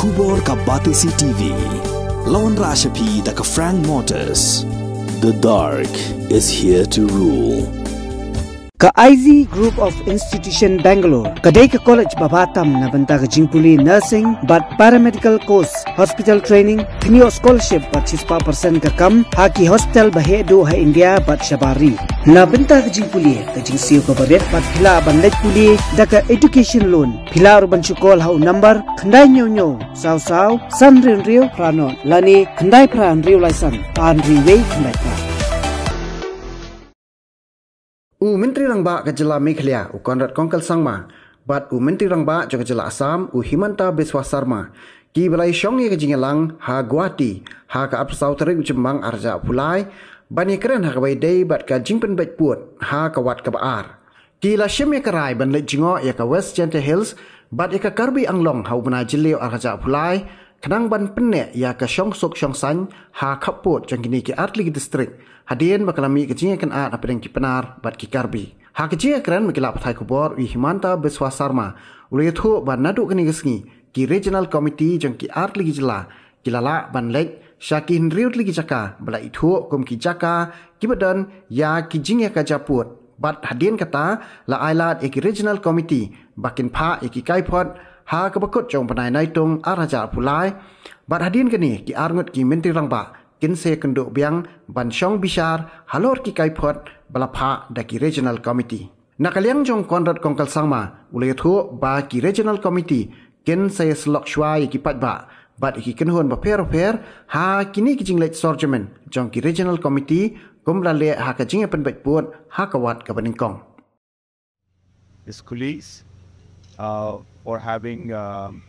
Khubor ka Batesi TV. Lawan Rashapi da ka Frank Motors. The dark is here to rule. Ka IZ Group of Institution Bangalore, Kadai ka College Babatam na banta ka Jingpuli Nursing, but Paramedical Course, Hospital Training, Knio Scholarship but 6% ka kam, Haki Hospital Bahedo ha India but Shabari. Na banta ka Jingpuli, ka Jingsiyo ka Baret, but Pila Banlet Puli, da ka Education Loan, Pila Ruban Chukol hau number, Kandai Nyo, Sao Sao, San Rio Pranon, Lani, Kandai Pran Rio Laisan, Pan Riway Kandai Pran. Menteri Rangba ke Jela Meghalaya Conrad Kongkal Sangma bat Menteri Rangba jo ke Jela Assam Himanta Biswa Sarma ki balai syong ye ke Jingelang ha Guwahati ha ka apsau terik Jembang arja pulai bani keren ha ka bai dei bat ka Jingpen bet puat ha ka wat ka baar ki la syem ye karai ban le Jngoh ye ka West Jngoh Hills bat ye ka Karbi Anglong ha bana Jylliew arja pulai kenang ban penne ya ka syong sok syong san ha khapot jang kini ki Atli district Hadian bakalami kejinga kan apa yang kipenar bat ki Karbi. Ha kejinga keren makila pathai kubor Himanta Biswa Sarma ulai thu ban nadu kini gesngi ki regional committee jang ki art ligi jela kilala ban Leit syakin riut ligi jaka bala ithu kum ki jaka ki badan ya kijinga ka japut bat hadian kata la ailat ki regional committee bakin pha ki kaipot ha ka bakut jong panai naitung araja pulai bat hadian kini ki arngut ki Menteri Rangba kinse kenduk biang ban syong bishar halor ki kaipot balapha daki regional committee nakaliang jong Conrad Kongkal Sangma ulai thu ba ki regional committee kin se slok shwai ki patba bat ki kenhon ba per ha kini ki jingleit sorjamen jong ki regional committee kumla le ha ka jinga pen bet put ha ka wat ka baningkong his colleagues for having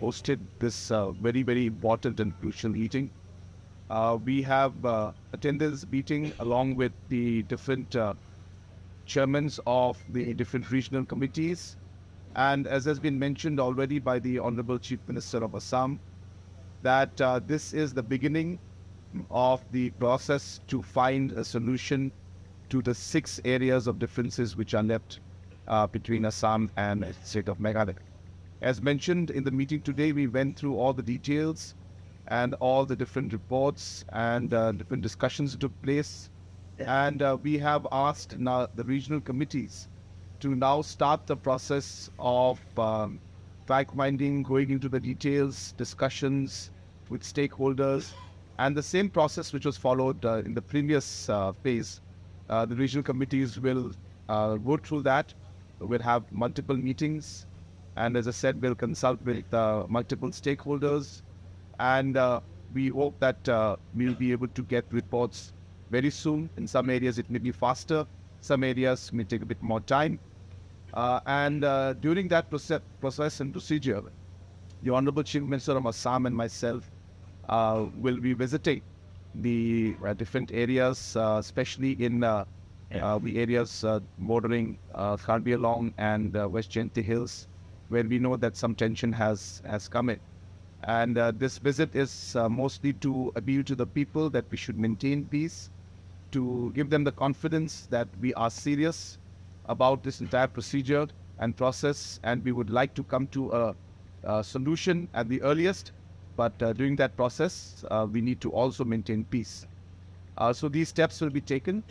hosted this very important and crucial meeting. We have attended this meeting along with the different chairmen of the different regional committees. And as has been mentioned already by the Honorable Chief Minister of Assam, that this is the beginning of the process to find a solution to the 6 areas of differences which are left between Assam and the state of Meghalaya. As mentioned in the meeting today, we went through all the details and all the different reports and different discussions took place. And we have asked now the regional committees to now start the process of fact-finding, going into the details, discussions with stakeholders, and the same process which was followed in the previous phase. The regional committees will go through that. We'll have multiple meetings, and as I said, we'll consult with multiple stakeholders. And we hope that we'll be able to get reports very soon. In some areas, it may be faster. Some areas may take a bit more time. And during that process and procedure, the Honorable Chief Minister of Assam and myself will be visiting the different areas, especially in the areas bordering Karbi Anglong and West Jngoh Hills, where we know that some tension has come in. And this visit is mostly to appeal to the people that we should maintain peace, to give them the confidence that we are serious about this entire procedure and process, and we would like to come to a solution at the earliest. But during that process, we need to also maintain peace. So these steps will be taken.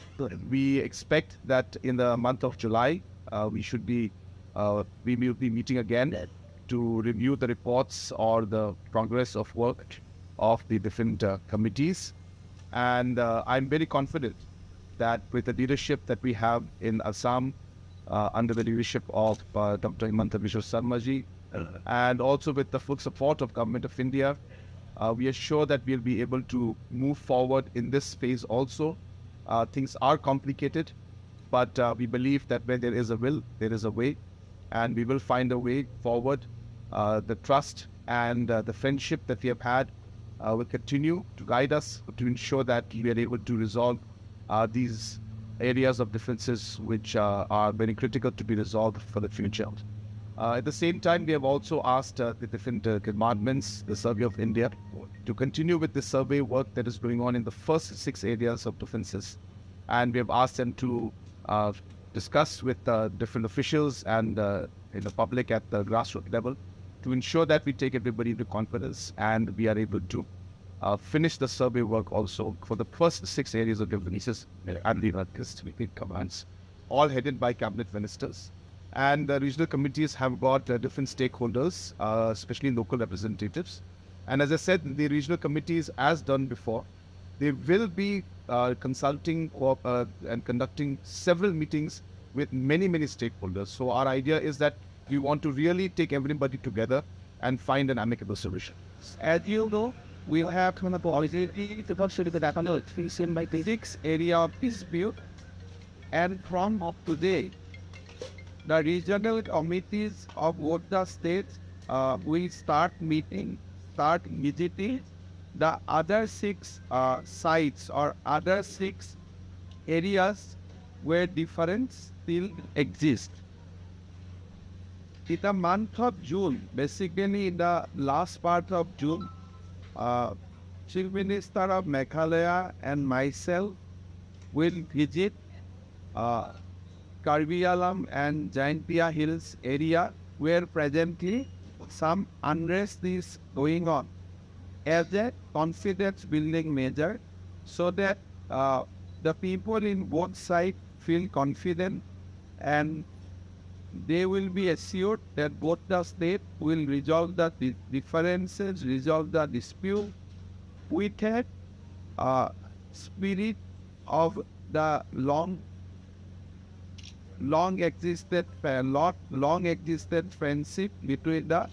We expect that in the month of July, we will be meeting again to review the reports or the progress of work of the different committees. And I'm very confident that with the leadership that we have in Assam, under the leadership of Dr. Himanta Biswa Sarma-ji, and also with the full support of Government of India, we are sure that we'll be able to move forward in this phase also. Things are complicated, but we believe that where there is a will, there is a way, and we will find a way forward. The trust and the friendship that we have had will continue to guide us to ensure that we are able to resolve these areas of differences which are very critical to be resolved for the future. At the same time, we have also asked the different departments, the Survey of India, to continue with the survey work that is going on in the first 6 areas of differences. And we have asked them to discuss with different officials and in the public at the grassroots level to ensure that we take everybody into confidence and we are able to finish the survey work also for the first 6 areas of grievances and the district commands, all headed by cabinet ministers. And the regional committees have got different stakeholders, especially local representatives. And as I said, the regional committees, as done before, they will be consulting and conducting several meetings with many stakeholders. So our idea is that we want to really take everybody together and find an amicable solution. As you know, we have come up already to consider that on the 6 area of dispute, and from up today, the regional committees of both the states will start meeting, start visiting the other 6 sites or other 6 areas where difference still exists. In the month of June, basically in the last part of June, Chief Minister of Meghalaya and myself will visit Karbi and Jaiñtia Hills area where presently some unrest is going on as a confidence building measure, so that the people in both sides feel confident and they will be assured that both the states will resolve the differences, resolve the dispute with a spirit of the long existed friendship between the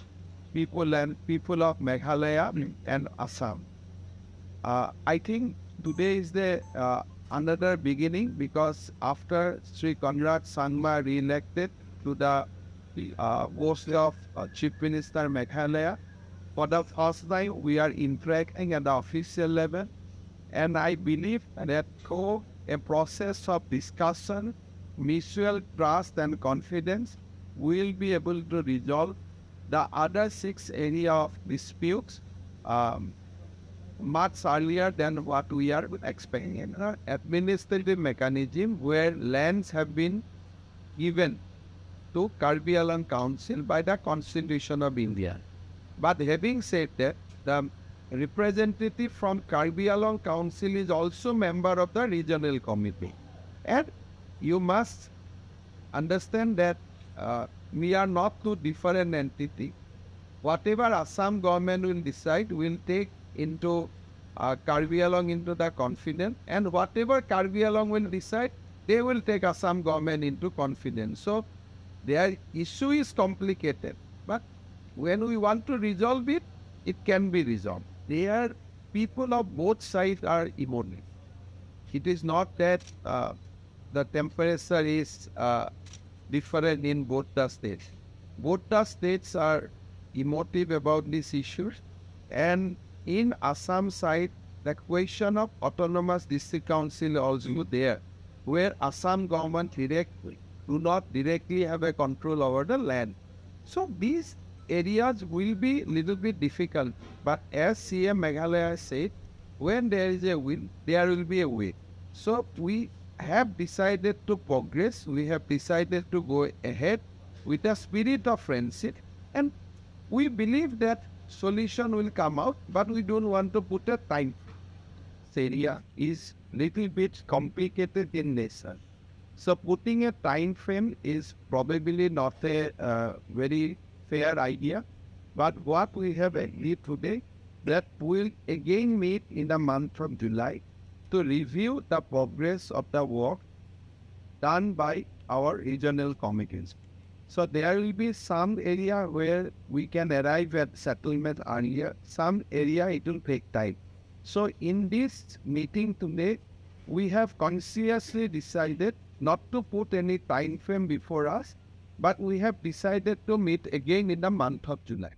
people of Meghalaya and Assam. I think today is the another beginning, because after Sri Conrad Sangma re-elected to the post of Chief Minister Meghalaya, for the first time we are interacting at the official level, and I believe that through a process of discussion, mutual trust and confidence, we will be able to resolve the other 6 areas of disputes much earlier than what we are expecting. Administrative mechanism where lands have been given to Karbi Council by the Constitution of India. But having said that, the representative from Karbi Council is also member of the regional committee. And you must understand that we are not two different entities. Whatever Assam government will decide will take into Karbi into the confidence, and whatever Karbi will decide, they will take Assam government into confidence. So their issue is complicated, but when we want to resolve it, it can be resolved. Their people of both sides are emotive. It is not that the temperature is different in both the states. Both the states are emotive about these issues, and in Assam side, the question of autonomous district council also there, where Assam government do not directly have a control over the land. So these areas will be little bit difficult, but as CM Meghalaya said, when there is a will, there will be a way. So we have decided to progress, we have decided to go ahead with a spirit of friendship, and we believe that solution will come out, but we don't want to put a time. This area is little bit complicated in nature. So putting a time frame is probably not a very fair idea. But what we have agreed today, that we'll again meet in the month of July to review the progress of the work done by our regional committees. So there will be some area where we can arrive at settlement earlier, some area it will take time. So in this meeting today, we have consciously decided not to put any time frame before us, but we have decided to meet again in the month of July.